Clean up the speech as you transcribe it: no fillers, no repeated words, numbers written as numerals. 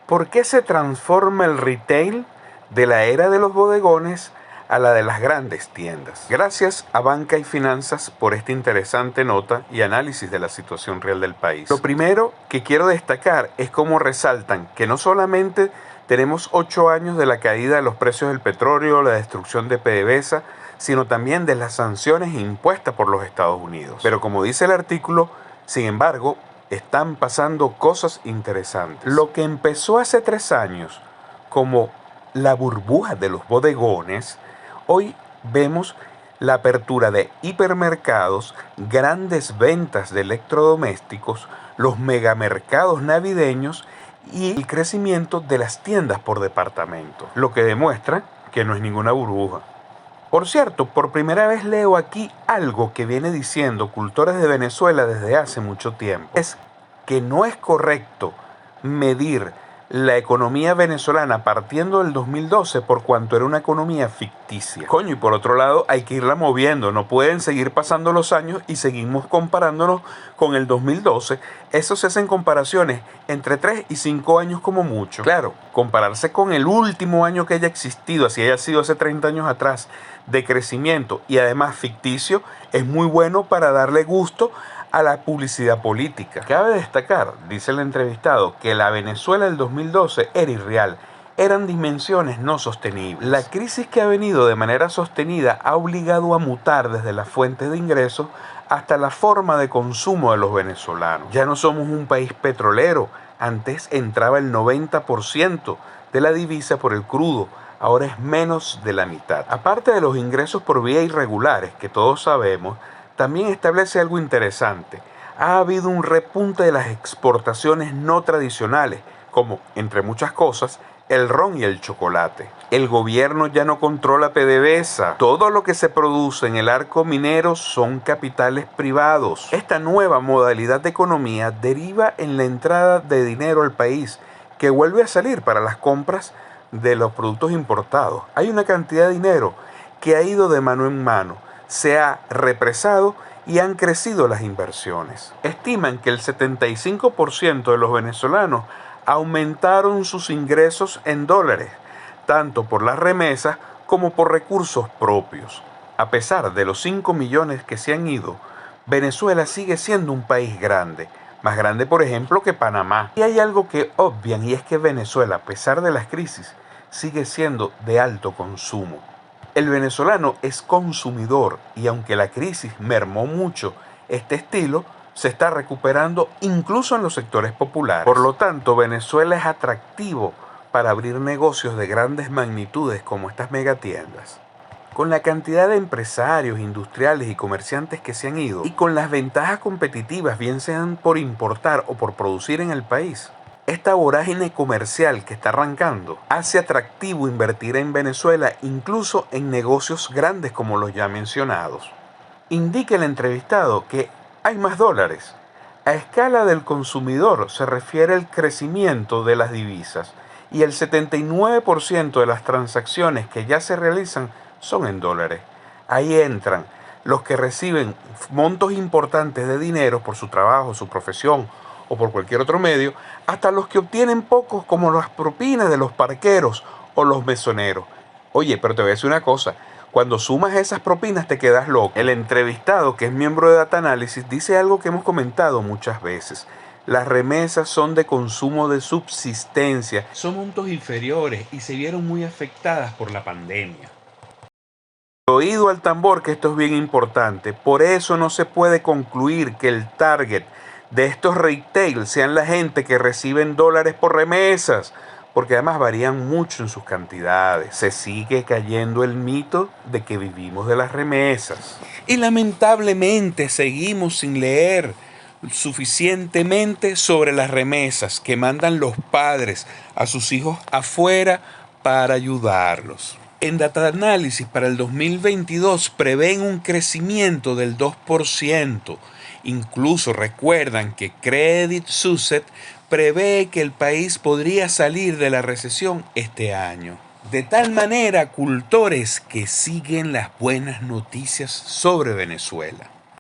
¿Por qué se transforma el retail de la era de los bodegones a la de las grandes tiendas? Gracias a Banca y Finanzas por esta interesante nota y análisis de la situación real del país. Lo primero que quiero destacar es cómo resaltan que no solamente tenemos 8 años de la caída de los precios del petróleo, la destrucción de PDVSA, sino también de las sanciones impuestas por los Estados Unidos. Pero como dice el artículo, sin embargo, están pasando cosas interesantes. Lo que empezó hace 3 años como la burbuja de los bodegones, hoy vemos la apertura de hipermercados, grandes ventas de electrodomésticos, los megamercados navideños y el crecimiento de las tiendas por departamento, lo que demuestra que no es ninguna burbuja. Por cierto, por primera vez leo aquí algo que viene diciendo Cultores de Venezuela desde hace mucho tiempo. Es que no es correcto medir la economía venezolana partiendo del 2012 por cuanto era una economía ficticia. Coño, y por otro lado hay que irla moviendo, no pueden seguir pasando los años y seguimos comparándonos con el 2012. Eso se hacen comparaciones entre 3 y 5 años como mucho. Claro, compararse con el último año que haya existido, así haya sido hace 30 años atrás, de crecimiento y además ficticio, es muy bueno para darle gusto a la publicidad política. Cabe destacar, dice el entrevistado, que la Venezuela del 2012 era irreal, eran dimensiones no sostenibles. La crisis que ha venido de manera sostenida ha obligado a mutar desde las fuentes de ingresos hasta la forma de consumo de los venezolanos. Ya no somos un país petrolero, antes entraba el 90% de la divisa por el crudo, ahora es menos de la mitad. Aparte de los ingresos por vía irregulares, que todos sabemos, también establece algo interesante. Ha habido un repunte de las exportaciones no tradicionales, como, entre muchas cosas, el ron y el chocolate. El gobierno ya no controla PDVSA. Todo lo que se produce en el arco minero son capitales privados. Esta nueva modalidad de economía deriva en la entrada de dinero al país, que vuelve a salir para las compras de los productos importados. Hay una cantidad de dinero que ha ido de mano en mano, se ha represado y han crecido las inversiones. Estiman que el 75% de los venezolanos aumentaron sus ingresos en dólares, tanto por las remesas como por recursos propios. A pesar de los 5 millones que se han ido, Venezuela sigue siendo un país grande, más grande por ejemplo que Panamá. Y hay algo que obvian y es que Venezuela, a pesar de las crisis, sigue siendo de alto consumo. El venezolano es consumidor y aunque la crisis mermó mucho este estilo, se está recuperando incluso en los sectores populares. Por lo tanto, Venezuela es atractivo para abrir negocios de grandes magnitudes como estas megatiendas. Con la cantidad de empresarios, industriales y comerciantes que se han ido y con las ventajas competitivas, bien sean por importar o por producir en el país, esta vorágine comercial que está arrancando hace atractivo invertir en Venezuela incluso en negocios grandes como los ya mencionados. Indica el entrevistado que hay más dólares. A escala del consumidor se refiere al crecimiento de las divisas y el 79% de las transacciones que ya se realizan son en dólares. Ahí entran los que reciben montos importantes de dinero por su trabajo, su profesión o por cualquier otro medio, hasta los que obtienen pocos como las propinas de los parqueros o los mesoneros. Oye, pero te voy a decir una cosa, cuando sumas esas propinas te quedas loco. El entrevistado, que es miembro de Data Analysis, dice algo que hemos comentado muchas veces. Las remesas son de consumo de subsistencia. Son montos inferiores y se vieron muy afectadas por la pandemia. Oído al tambor, que esto es bien importante. Por eso no se puede concluir que el target de estos retail sean la gente que reciben dólares por remesas, porque además varían mucho en sus cantidades. Se sigue cayendo el mito de que vivimos de las remesas. Y lamentablemente seguimos sin leer suficientemente sobre las remesas que mandan los padres a sus hijos afuera para ayudarlos. En Data Analysis para el 2022 prevén un crecimiento del 2%. Incluso recuerdan que Credit Suisse prevé que el país podría salir de la recesión este año. De tal manera, cultores, que siguen las buenas noticias sobre Venezuela.